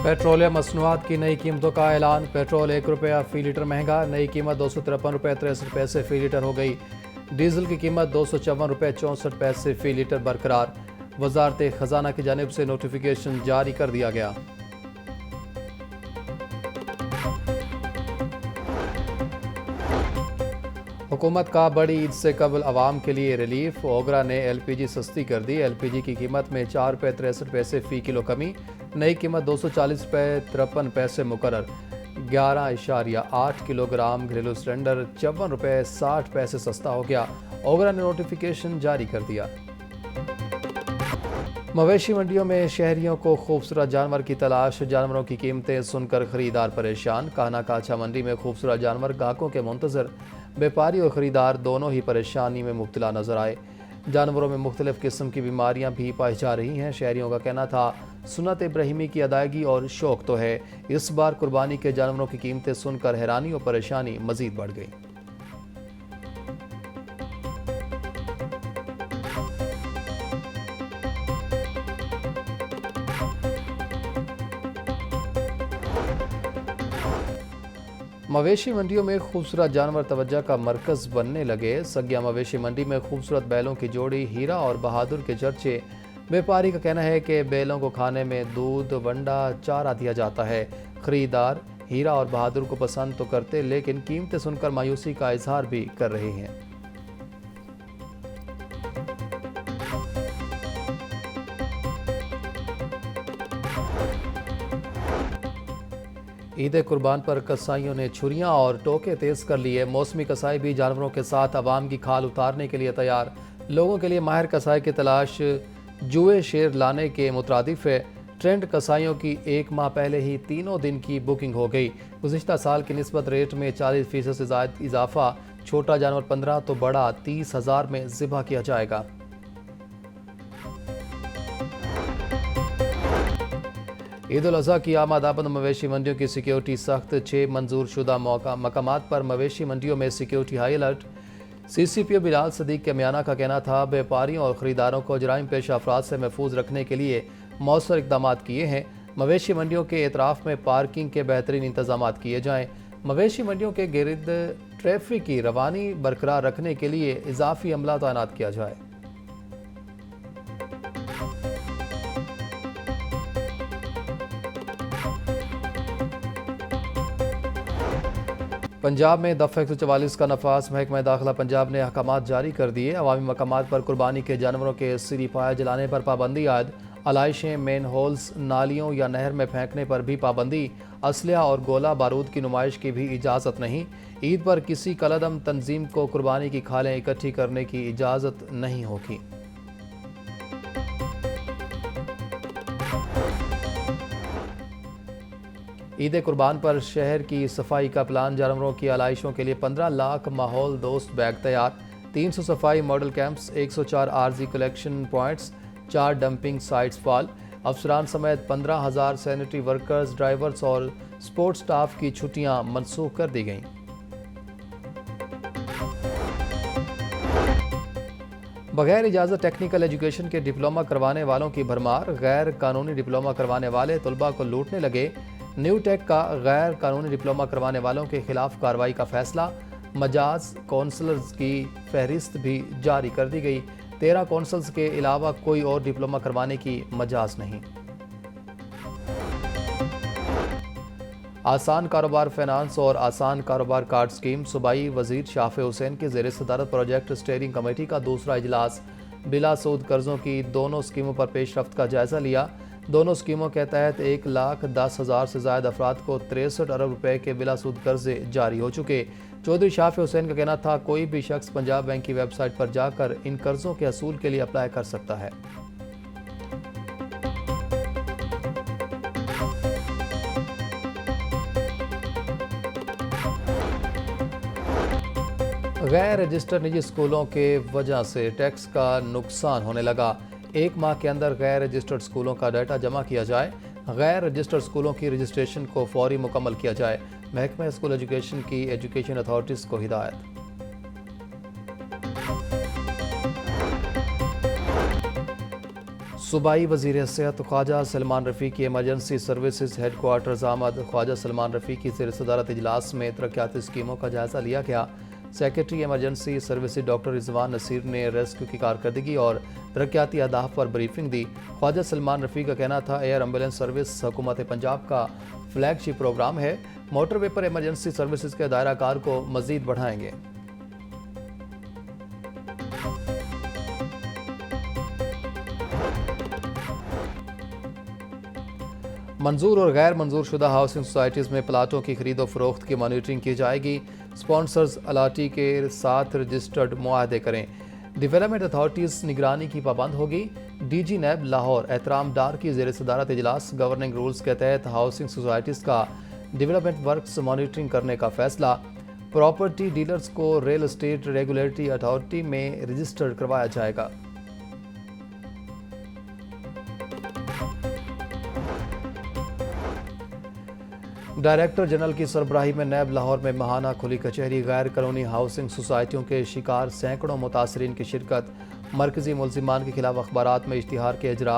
Petroleum मसनूआत की नई कीमतों का ऐलान। पेट्रोल ₹1 फी लीटर महंगा, नई कीमत ₹253.63 फी लीटर हो गई। डीजल की कीमत ₹254.64 फी लीटर बरकरार। वजारत खजाना की जानिब से नोटिफिकेशन जारी कर दिया गया। हुकूमत का बड़ी ईद से कबल आवाम के लिए रिलीफ। ओगरा ने LPG सस्ती कर दी। LPG की कीमत में ₹4.63 फ़ी किलो कमी, नई कीमत ₹240.53 मुकर्रर। 11.8 किलोग्राम घरेलू सिलेंडर ₹54.60 सस्ता हो गया। ओगरा ने नोटिफिकेशन जारी कर दिया। मवेशी मंडियों में शहरियों को खूबसूरत जानवर की तलाश। जानवरों की कीमतें सुनकर खरीदार परेशान। काना काछा मंडी में खूबसूरत जानवर ग्राहकों के मुंतजर। व्यापारी और ख़रीदार दोनों ही परेशानी में मुब्तला नजर आए। जानवरों में मुख्तलिफ किस्म की बीमारियां भी पाई जा रही हैं। शहरियों का कहना था सुन्नत इब्राहिमी की अदायगी और शौक तो है, इस बार कुर्बानी के जानवरों की कीमतें सुनकर हैरानी और परेशानी मजीद बढ़ गई। मवेशी मंडियों में खूबसूरत जानवर तवज्जो का मरकज़ बनने लगे। सगिया मवेशी मंडी में खूबसूरत बैलों की जोड़ी हीरा और बहादुर के चर्चे। व्यापारी का कहना है कि बैलों को खाने में दूध, वंडा, चारा दिया जाता है। खरीदार हीरा और बहादुर को पसंद तो करते, लेकिन कीमतें सुनकर मायूसी का इजहार भी कर रहे हैं। ईद कुर्बान पर कसाईयों ने छुरियां और टोके तेज कर लिए। मौसमी कसाई भी जानवरों के साथ आवाम की खाल उतारने के लिए तैयार। लोगों के लिए माहिर कसाई की तलाश जुए शेर लाने के मुतरादिफ है। ट्रेंड कसाईयों की 1 माह पहले ही तीनों दिन की बुकिंग हो गई। गुज़िश्ता साल की निस्बत रेट में 40% से ज़ायद इजाफा। छोटा जानवर 15 तो बड़ा 30,000 में ज़िबा किया जाएगा। ईद उल अज़हा की आमदाबंद मवेशी मंडियों की सिक्योरिटी सख्त। 6 मंजूर शुदा मकामात पर मवेशी मंडियों में security high alert. CCPO Bilal Sadiq के म्याना का कहना था व्यापारियों और ख़रीदारों को जराइम पेश अफराद से महफूज रखने के लिए मौसर इक़दाम किए हैं। मवेशी मंडियों के एतराफ़ में पार्किंग के बेहतरीन इंतजाम किए जाएँ। मवेशी मंडियों के गिरद ट्रैफिक की रवानी बरकरार रखने के लिए इजाफी अमला तैनात किया जाए। पंजाब में दफ़ा 144 का नफाज। महकमा दाखिला पंजाब ने अहकामात जारी कर दिए। अवामी मकामात पर कुर्बानी के जानवरों के सिरी पाया जलाने पर पाबंदी आयद। आलाइशें, मेन होल्स, नालियों या नहर में फेंकने पर भी पाबंदी। असलहा और गोला बारूद की नुमाइश की भी इजाज़त नहीं। ईद पर किसी कलदम तंजीम को कुर्बानी की खालें इकट्ठी करने की इजाज़त नहीं होगी। ईद कुर्बान पर शहर की सफाई का प्लान। जानवरों की आलाइशों के लिए 15 लाख माहौल दोस्त बैग तैयार। 300 सफाई model camps, 104 RG collection points, 4 dumping sites फाल। अफसरान समेत 15,000 सैनिटरी वर्कर्स, ड्राइवर्स और सपोर्ट स्टाफ की छुट्टियां मनसूख कर दी गईं। बगैर इजाज़त टेक्निकल एजुकेशन के डिप्लोमा करवाने वालों की भरमार। गैर कानूनी डिप्लोमा करवाने वाले तलबा को लूटने लगे। न्यू टेक का गैर कानूनी डिप्लोमा करवाने वालों के खिलाफ कार्रवाई का फैसला। मजाज कौंसलर्स की फहरिस्त भी जारी कर दी गई। 13 कौंसल्स के अलावा कोई और डिप्लोमा करवाने की मजाज नहीं। आसान कारोबार फाइनेंस और आसान कारोबार कार्ड स्कीम। सूबाई वजीर शाफे हुसैन की ज़ेर सदारत प्रोजेक्ट स्टीयरिंग कमेटी का दूसरा इजलास। बिला सूद कर्जों की दोनों स्कीमों पर पेशरफ्त का जायजा लिया। दोनों स्कीमों के तहत 1,10,000 से ज़ायद अफराद को 63 अरब रुपए के बिला सूद कर्जे जारी हो चुके। चौधरी शाफे हुसैन का कहना था कोई भी शख्स पंजाब बैंक की वेबसाइट पर जाकर इन कर्जों के असूल के लिए अप्लाई कर सकता है। गैर रजिस्टर्ड निजी स्कूलों के वजह से टैक्स का नुकसान होने लगा। 1 माह के अंदर गैर रजिस्टर्ड स्कूलों का डाटा जमा किया जाए। गैर रजिस्टर्ड स्कूलों की रजिस्ट्रेशन को फौरी मुकम्मल किया जाए। महकमा स्कूल एजुकेशन की एजुकेशन अथॉरिटीज़ को हिदायत। सूबाई वज़ीर सेहत ख्वाजा सलमान रफ़ी की एमरजेंसी सर्विसेज हेडक्वार्टर्स आमद। ख्वाजा सलमान रफ़ी की ज़ेर सदारत इजलास में तरक्याती स्कीमों का जायज़ा लिया गया। Secretary emergency services doctor Rizwan Naseer ने रेस्क्यू की कारकर्दगी और तरक्याती अहदाफ पर ब्रीफिंग दी। ख्वाजा सलमान रफ़ी का कहना था, एयर एम्बुलेंस सर्विस हुकूमत पंजाब का फ्लैगशिप प्रोग्राम है। मोटरवे पर एमरजेंसी सर्विसेज के दायरा कार को मज़ीद बढ़ाएंगे। मंजूर और गैर मंजूर शुदा हाउसिंग सोसाइटीज़ में प्लाटों की खरीदो फरोख्त की मॉनिटरिंग की जाएगी। स्पॉन्सर्स अलाटी के साथ रजिस्टर्ड मुआहदे करें। डेवलपमेंट अथॉरिटीज़ निगरानी की पाबंद होगी। DG नैब लाहौर एहतराम डार की ज़ेर सदारत इजलास। गवर्निंग रूल्स के तहत हाउसिंग सोसाइटीज़ का डेवलपमेंट वर्क्स मॉनिटरिंग करने का फैसला। प्रॉपर्टी डीलर्स को रियल एस्टेट रेगुलेटरी अथॉरिटी में रजिस्टर्ड करवाया जाएगा। डायरेक्टर जनरल की सरबराही में नैब लाहौर में महाना खुली कचहरी। गैर कानूनी हाउसिंग सोसाइटियों के शिकार सैकड़ों मुतासरीन की शिरकत। मरकजी मुलजिमान के खिलाफ अखबारात में इश्तिहार के इजरा।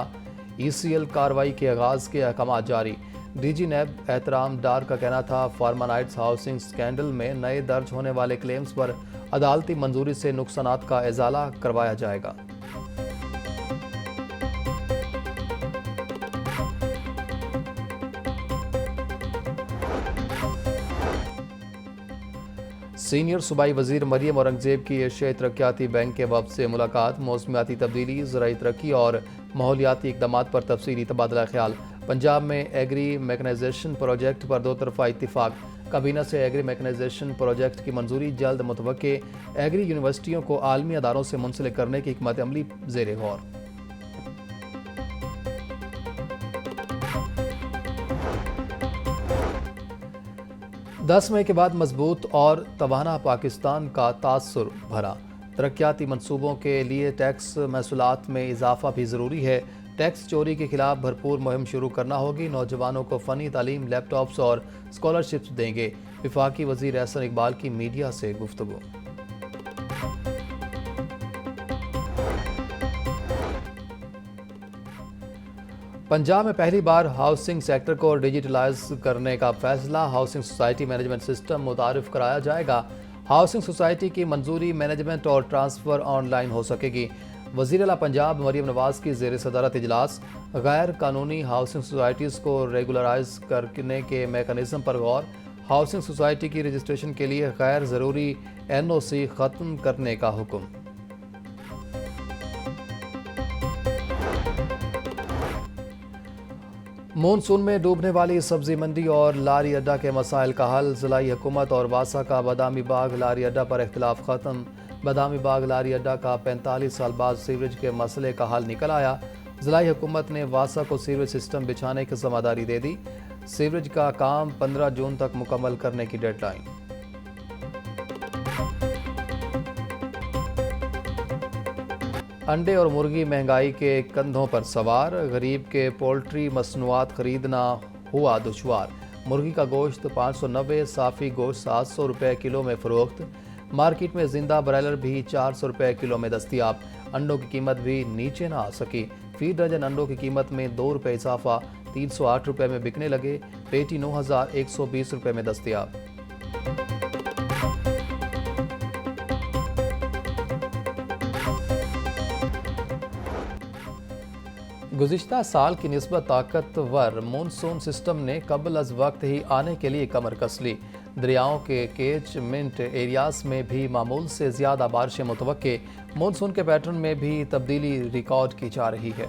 ECL कार्रवाई के आगाज़ के अहकाम जारी। DG नैब एहतराम डार का कहना था, फार्मानाइट्स हाउसिंग स्कैंडल में नए दर्ज होने वाले क्लेम्स पर अदालती मंजूरी से नुकसानात का इजाला करवाया जाएगा। सीनियर सूबाई वजीर मरियम औरंगजेब की एशियाई तरक्याती बैंक के वफ़द से मुलाकात। मौसमियाती तब्दीली, ज़राई तरक्की और माहौलियाती इक़दाम पर तफसीली तबादला ख्याल। पंजाब में एग्री मैकनाइजेशन प्रोजेक्ट पर दो तरफा इत्तिफाक। काबीना से एग्री मैकनाइजेशन प्रोजेक्ट की मंजूरी जल्द मुतवक्के। एग्री यूनिवर्सिटियों को आलमी अदारों से मुंसलिक करने की हिकमत अमली ज़ेर गौर। 10 मई के बाद मजबूत और तवाना पाकिस्तान का तासुर भरा। तरक्याती मनसूबों के लिए टैक्स महसूलात में इजाफा भी ज़रूरी है। टैक्स चोरी के खिलाफ भरपूर मुहिम शुरू करना होगी। नौजवानों को फ़नी तालीम, लैपटॉप्स और स्कॉलरशिप्स देंगे। वफाकी वज़ीर एहसन इकबाल की मीडिया से गुफ्तगू। पंजाब में पहली बार हाउसिंग सेक्टर को डिजिटलाइज करने का फैसला। हाउसिंग सोसाइटी मैनेजमेंट सिस्टम मुतारिफ कराया जाएगा। हाउसिंग सोसाइटी की मंजूरी, मैनेजमेंट और ट्रांसफ़र ऑनलाइन हो सकेगी। वज़ीर आला पंजाब मरियम नवाज़ की ज़ेर सदारत इजलास। गैर कानूनी हाउसिंग सोसाइटीज़ को रेगुलराइज करने के मेकनिज़म पर गौर। हाउसिंग सोसाइटी की रजिस्ट्रेशन के लिए गैर ज़रूरी NOC ख़त्म करने का हुक्म। मानसून में डूबने वाली सब्जी मंडी और लारी अड्डा के मसाइल का हल। ज़िलाई हुकूमत और वासा का बादामी बाग लारी अड्डा पर इख्तिलाफ ख़त्म। बादामी बाग लारी अड्डा का 45 साल बाद सीवरेज के मसले का हल निकल आया। ज़िलाई हुकूमत ने वासा को सीवरेज सिस्टम बिछाने की ज़िम्मेदारी दे दी। सीवरेज का काम 15 जून तक मुकम्मल करने की डेडलाइन। अंडे और मुर्गी महंगाई के कंधों पर सवार। गरीब के पोल्ट्री मसनूआत खरीदना हुआ दुश्वार। मुर्गी का गोश्त 590, साफ़ी गोश्त 700 रुपये किलो में फ़रोख्त। मार्केट में जिंदा ब्रायलर भी 400 रुपये किलो में दस्तियाब। अंडों की कीमत भी नीचे ना आ सकी। फी दर्जन अंडों की कीमत में 2 रुपये इजाफा, 308 रुपये में बिकने लगे। पेटी 9120 रुपये में दस्तियाब। गुज़िश्ता साल की निस्बत ताकतवर मानसून सिस्टम ने कबल अज वक्त ही आने के लिए कमर कस ली। दरियाओं के कैचमेंट एरियाज में भी मामूल से ज़्यादा बारिशें मुतवक्के। मानसून के पैटर्न में भी तब्दीली रिकॉर्ड की जा रही है।